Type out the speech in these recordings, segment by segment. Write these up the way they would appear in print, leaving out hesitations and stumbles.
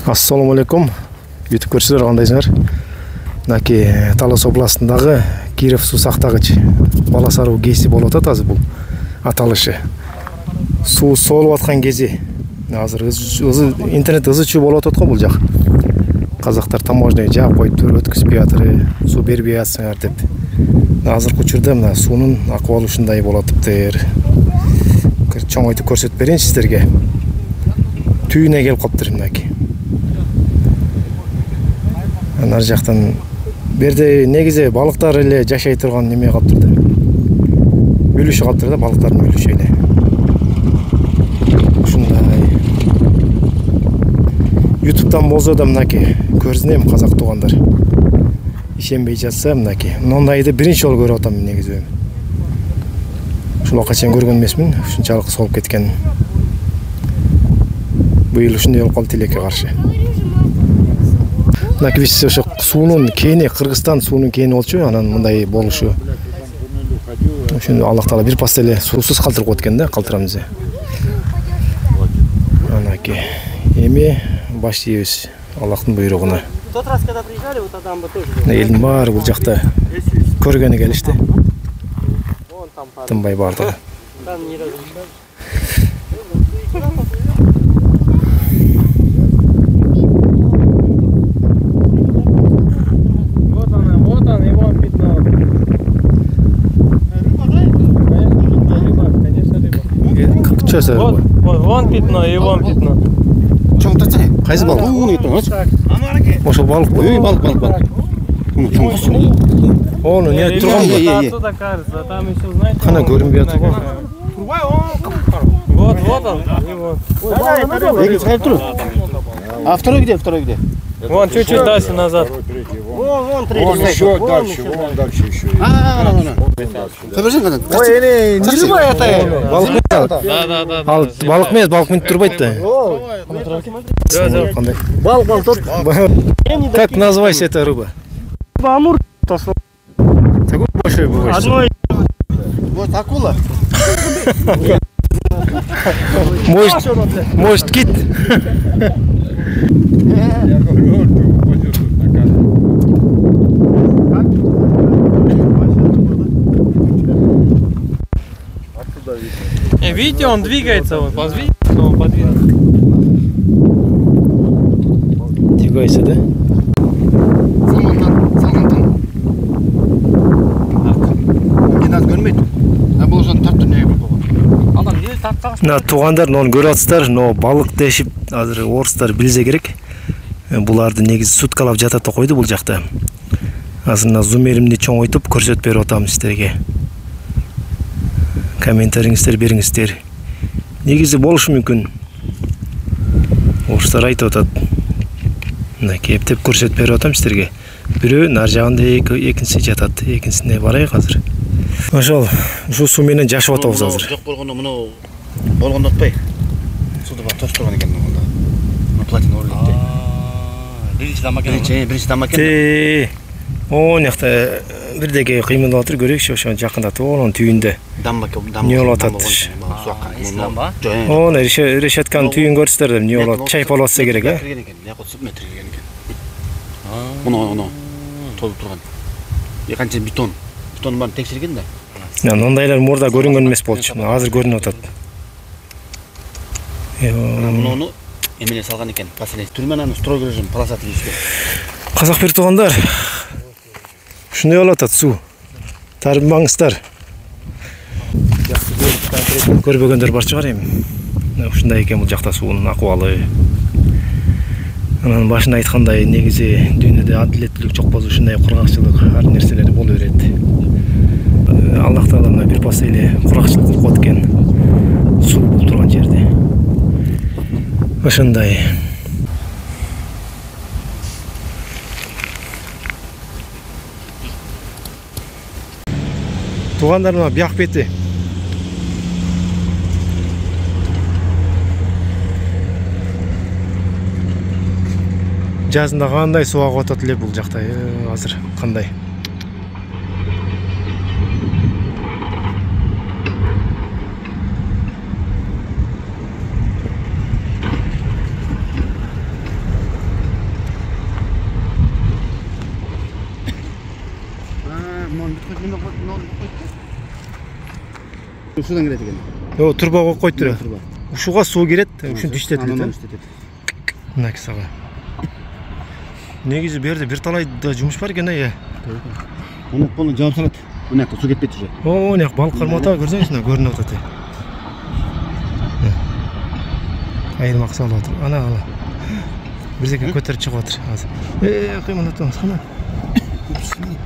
Assalamu алейкум. YouTube көршілер қандайсыңдар? Мынаки Талас областындагы Киров суу сактагыч Баласаруу ГЭСи болуп атат азыр бул аталышы. Суу солуп аткан кези. Азыр интернет ызы чуу болуп атат го бул жак. Казактар таможня жаап коюптур, өткүзбөй атыр, суу бербей атсыңар деп. Азыркы учурда мына суунун акыбалы ушундай болуп атыптыр. Чоңойтуп көрсөтүп берейин сиздерге. Түйүнө келип калыптыр мынаки. Ар жактан берде негизи балыктар эле жашай турган неме калыптыр да. Үлүшү калыптыр да, балыктардын үлүшү эле. Ушундай. YouTube'дан болсо да мынаки көрсүнөм казак туугандар. Ишенбей жатса мынаки. Мындайды биринчи жолу көрүп атам негизи. Ушул качан көргөн эмесмин, ушунчалык солуп кеткен. Быйыл ушундай болуп калды тилекке каршы. Мынаки биз ошо суунун кени, Кыргызстан суунун кени болчу, анан мындай болушу. Ошону Аллах Таала бир паста эле суусуз калтырып коет экен да, калтырамыз. Анаки эми баш ийбиз Аллахтын буйругуна. Тот раз, когда приезжали, вот тогда мы тоже. Элдин баары бул жакта көргөнү келишти. Тынбай барды. Там ни разу. Вот он, его пятно. Рыба, конечно, рыба. Что за рыба? Вот, вон пятно и вон пятно. Чоң тачай. Кайсы балык? Ошо балык бу. Балык. Onu ne turgan mı? Отсюда кажется, там еще, знаете, Kana görünmüyor atı. Вот он. Эгил чыгып тур. Второй где? Вон чуть-чуть дальше назад. Вон Вон еще дальше, вон дальше еще. Ой, не рыба это. Балык Да. Ал балык емес, балык минут турбайт да. Балык тот. Как называется эта рыба? Амур. Такой большой бывает. Одной. Вот акула. Может кит. Я говорю, упадет на Видите, он двигается, вот, подвинет. Двигается, да? На тугандар нону көрүп атсыздар, но балык дешип азыр орустар билсе керек. Буларды негизи суткалап жатат койду бул жакта. Азыр мына зумеримди чоңойтуп көрсөтүп берип атам сиздерге. Комментариңиздер бериңиздер. Негизи болушу мүмкүн. Орустар айтып атат. Мына кептеп көрсөтүп берип атам сиздерге. Бирөө нар жагында экинчиси жатат. Экинчисине барайык азыр. Ошол ушу суу менен жашап атабыз азыр. Жок болгондо муну болгондо атпай. Сууда бар тош турган экен мында. Мына платина орлукте. Биринчи дамакен. О, нехте бирдеге кыймылдап атыр, көрөйүкчү, ошо жакындатып, онун түйүндө. Не болуп атат? О, решетканын түйүн көрсөтөр, эмне болот? Чайпалып атса керек, э? Метр келген экен. Муну толуп турган. Канча бетон барын текшерген да. Ондайлар мурда көрүнгөн эмес болчу. Азыр көрүнүп атат. Муну эмеле салган экен. Паселе түрмөнөн строгий режим полоса тийишти. Казак бир туугандар. Ушундай болуп атат суу. Тарбаңыздар. Көрбөгөндөр бар чыгар эми. Ушундай экен бул жакта суунун акыбалы. Анан башында айткандай, негизи дүйнөдө адилеттүүлүк жок болсо ушундай кургакчылык ар нерселер боло берет. Аллах Таала мына бир пас эле куракчылык кылып коет экен. Суу болуп турган жерде. Ошондой. Туугандар мына бияк бети. Жазында кандай суу агып атат эле бул жакта, азыр кандай. Sudan kirет eкен. Yo, turba koyup koydular. Turba. Ушуга суу кирет, ушинтип Анан иштетилет. иштетет. Мынакей сага. Негизи бу жерде бир талайда жумуш бар экен да. Оны полный жаап салат. Мынакта суу кетпейт уже. О, мына балык кармата көрсөңүз, мына көрүнүп атат. Айырмак салып атыр. Ана. Бирзеке көтөрүп чыгып атыр азыр. Кыймыл атабыз, кана.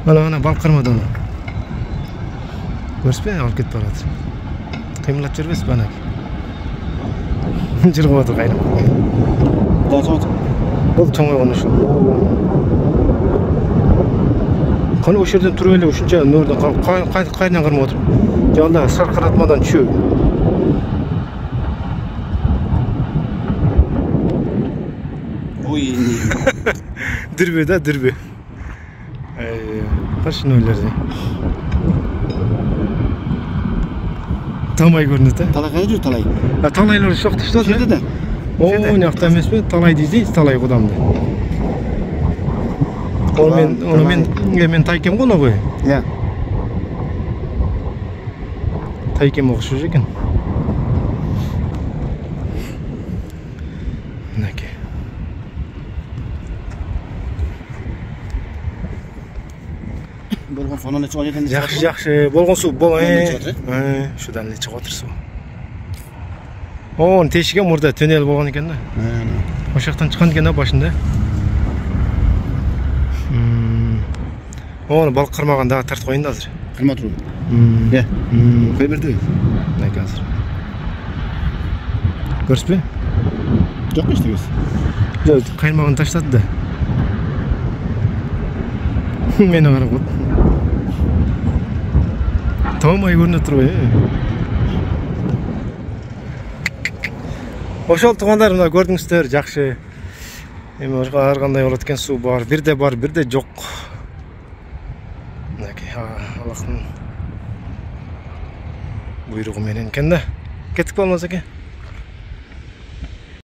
Ана балык кармады ана. Көрсөппү, алып кетип баратыр. Кыймылдап жүрбөсүзбү ана? Жыргып атыр кайнап. Daha sonra Бул чоң койгон ушул. Кана ошол жерден туруп эле ушунча нөрдөн кайдан кармап отуруп. Жанда саркыратмадан түшөбү. Ой. Дирбе да, дирбе. Кашын ойлорду. Тамай көрүнөт да. Talay kayda жүр talay. Талайлар шокту что Жерде да. О, мынакта эмеспи? Талай дейсиз, талай кудамды. Onu men тайкем го ногой. Ya. Тайкем окшош экен. Мынакей. Болгон сонун чыгып экен. Жакшы, болгон суу ушудан эле чыгып отур суу. О, тешиге мурда төнел болгон экен да. Ошол жактан чыккан экен да башында. Оны балык кармаганда тартып коюн да азыр. Кырма туруп. Е. Кой берди. Мынакей азыр. Көрсөтпү? Жок эчтебес. Жок, кайнмагын таштады да. Мени карап кот. Тамай көрүнөт турбайбы? Ошол туугандар мына көрдүңүздөр, жакшы. Эми ар кандай болот экен, суу бар, бирде жок. Мынакей, Аллахтын буйругу менен экен да. Кеттик болмаса экен.